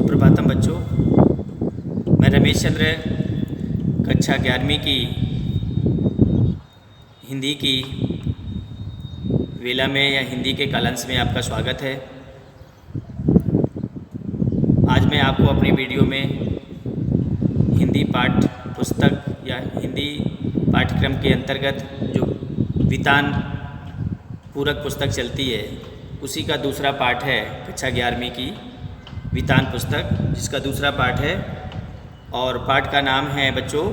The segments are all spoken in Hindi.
सुप्रभातम बच्चों, मैं रमेश चंद्र कक्षा 11वीं की हिंदी की वेला में या हिंदी के कालांश में आपका स्वागत है। आज मैं आपको अपनी वीडियो में हिंदी पाठ पुस्तक या हिंदी पाठ्यक्रम के अंतर्गत जो वितान पूरक पुस्तक चलती है उसी का दूसरा पाठ है कक्षा 11वीं की वितान पुस्तक, जिसका दूसरा पाठ है और पाठ का नाम है बच्चों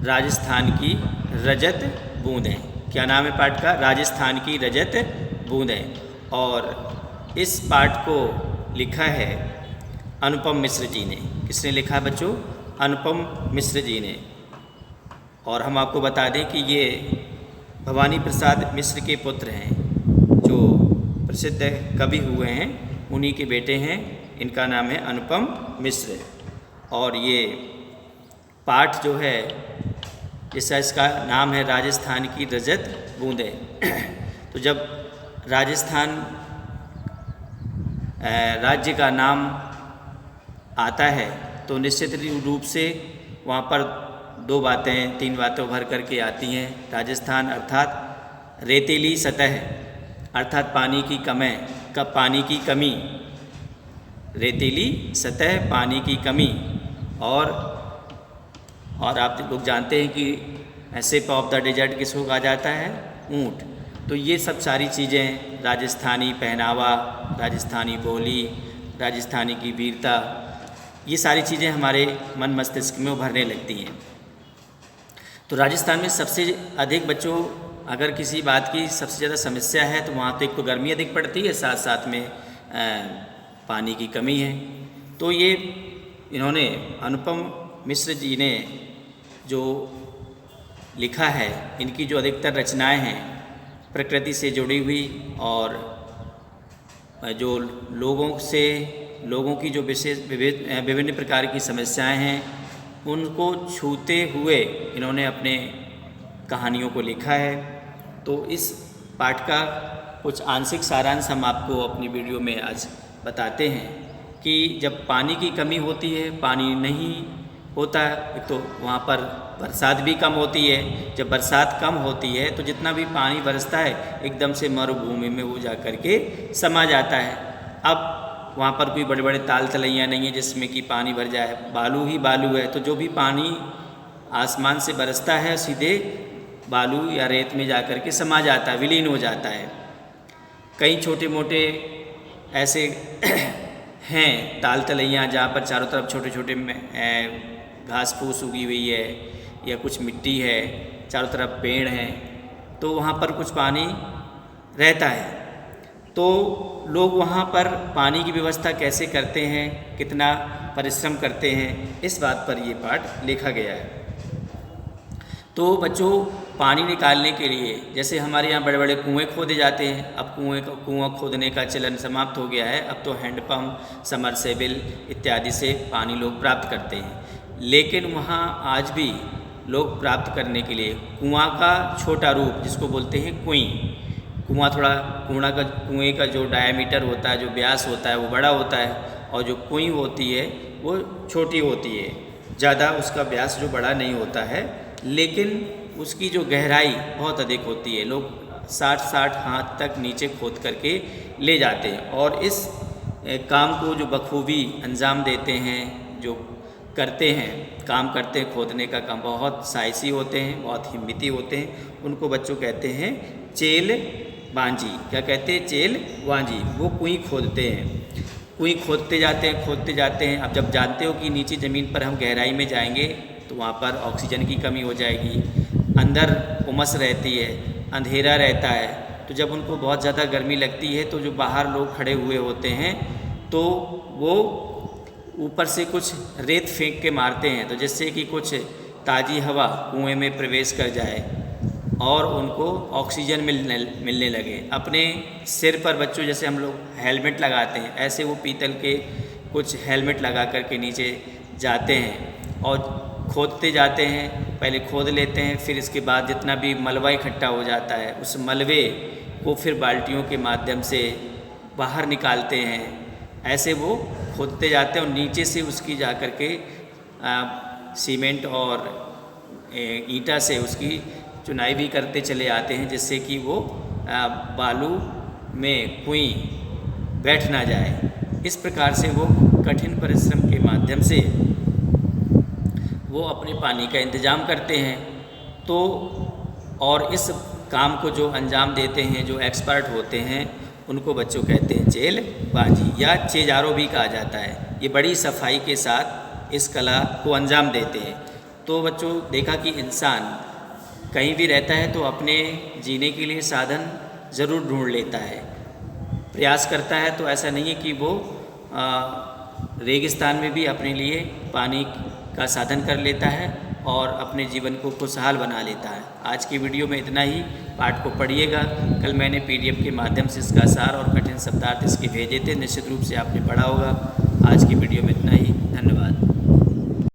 राजस्थान की रजत बूंदें। क्या नाम है पाठ का? राजस्थान की रजत बूंदें। और इस पाठ को लिखा है अनुपम मिश्र जी ने। किसने लिखा है बच्चों? अनुपम मिश्र जी ने। और हम आपको बता दें कि ये भवानी प्रसाद मिश्र के पुत्र हैं, जो प्रसिद्ध कवि हुए हैं, उन्हीं के बेटे हैं। इनका नाम है अनुपम मिश्र। और ये पाठ जो है इसका नाम है राजस्थान की रजत बूंदें। तो जब राजस्थान राज्य का नाम आता है तो निश्चित रूप से वहाँ पर तीन बातें उभर करके आती हैं। राजस्थान अर्थात रेतीली सतह, अर्थात पानी की कमी, रेतीली सतह, पानी की कमी। और आप लोग जानते हैं कि शेप ऑफ द डेजर्ट किसको कहा जाता है? ऊँट। तो ये सब सारी चीज़ें, राजस्थानी पहनावा, राजस्थानी बोली, राजस्थानी की वीरता, ये सारी चीज़ें हमारे मन मस्तिष्क में उभरने लगती हैं। तो राजस्थान में सबसे अधिक बच्चों, अगर किसी बात की सबसे ज़्यादा समस्या है तो वहाँ तो एक तो गर्मी अधिक पड़ती है, साथ साथ में पानी की कमी है। तो ये इन्होंने अनुपम मिश्र जी ने जो लिखा है, इनकी जो अधिकतर रचनाएं हैं प्रकृति से जुड़ी हुई और जो लोगों की जो विभिन्न प्रकार की समस्याएं हैं उनको छूते हुए इन्होंने अपने कहानियों को लिखा है। तो इस पाठ का कुछ आंशिक सारांश हम आपको अपनी वीडियो में आज बताते हैं कि जब पानी की कमी होती है, पानी नहीं होता है, एक तो वहाँ पर बरसात भी कम होती है। जब बरसात कम होती है तो जितना भी पानी बरसता है एकदम से मरुभूमि में वो जा कर के समा जाता है। अब वहाँ पर कोई बड़े बड़े ताल तलैया नहीं है जिसमें कि पानी भर जाए, बालू ही बालू है। तो जो भी पानी आसमान से बरसता है सीधे बालू या रेत में जा कर के समा जाता है, विलीन हो जाता है। कई छोटे मोटे ऐसे हैं ताल तलैया जहाँ पर चारों तरफ छोटे छोटे घास फूस उगी हुई है या कुछ मिट्टी है, चारों तरफ पेड़ हैं, तो वहाँ पर कुछ पानी रहता है। तो लोग वहाँ पर पानी की व्यवस्था कैसे करते हैं, कितना परिश्रम करते हैं, इस बात पर ये पाठ लिखा गया है। तो बच्चों, पानी निकालने के लिए जैसे हमारे यहाँ बड़े बड़े कुएँ खोदे जाते हैं, अब कुआं खोदने का चलन समाप्त हो गया है। अब तो हैंडपम्प, समरसेबिल इत्यादि से पानी लोग प्राप्त करते हैं। लेकिन वहाँ आज भी लोग प्राप्त करने के लिए कुआं का छोटा रूप, जिसको बोलते हैं कुईं, कुएं का जो डायामीटर होता है, जो व्यास होता है, वो बड़ा होता है और जो कुईं होती है वो छोटी होती है। ज़्यादा उसका व्यास जो बड़ा नहीं होता है, लेकिन उसकी जो गहराई बहुत अधिक होती है। लोग 60 हाथ तक नीचे खोद करके ले जाते हैं और इस काम को जो बखूबी अंजाम देते हैं, जो करते हैं, काम करते हैं, खोदने का काम, बहुत साहसी होते हैं, बहुत हिम्मती होते हैं। उनको बच्चों कहते हैं चेल वांझी। क्या कहते हैं? चेल वांझी। वो कुईं खोदते हैं, कुईं खोदते जाते हैं। अब जब जानते हो कि नीचे ज़मीन पर हम गहराई में जाएंगे तो वहाँ पर ऑक्सीजन की कमी हो जाएगी, अंदर उमस रहती है, अंधेरा रहता है। तो जब उनको बहुत ज़्यादा गर्मी लगती है तो जो बाहर लोग खड़े हुए होते हैं तो वो ऊपर से कुछ रेत फेंक के मारते हैं, तो जिससे कि कुछ ताज़ी हवा कुएं में प्रवेश कर जाए और उनको ऑक्सीजन मिलने लगे। अपने सिर पर बच्चों जैसे हम लोग हेलमेट लगाते हैं, ऐसे वो पीतल के कुछ हेलमेट लगा करके नीचे जाते हैं और खोदते जाते हैं। पहले खोद लेते हैं, फिर इसके बाद जितना भी मलबा इकट्ठा हो जाता है उस मलबे को फिर बाल्टियों के माध्यम से बाहर निकालते हैं। ऐसे वो खोदते जाते हैं और नीचे से उसकी जा कर के सीमेंट और ईंटा से उसकी चुनाई भी करते चले आते हैं, जिससे कि वो बालू में कुएं बैठ ना जाए। इस प्रकार से वो कठिन परिश्रम के माध्यम से वो अपने पानी का इंतज़ाम करते हैं। तो और इस काम को जो अंजाम देते हैं, जो एक्सपर्ट होते हैं, उनको बच्चों कहते हैं चेलबाजी या चेजारो भी कहा जाता है। ये बड़ी सफाई के साथ इस कला को अंजाम देते हैं। तो बच्चों देखा कि इंसान कहीं भी रहता है तो अपने जीने के लिए साधन ज़रूर ढूंढ लेता है, प्रयास करता है। तो ऐसा नहीं है कि वो रेगिस्तान में भी अपने लिए पानी का साधन कर लेता है और अपने जीवन को खुशहाल बना लेता है। आज की वीडियो में इतना ही। पाठ को पढ़िएगा। कल मैंने PDF के माध्यम से इसका सार और कठिन शब्दार्थ इसके भेजे थे, निश्चित रूप से आपने पढ़ा होगा। आज की वीडियो में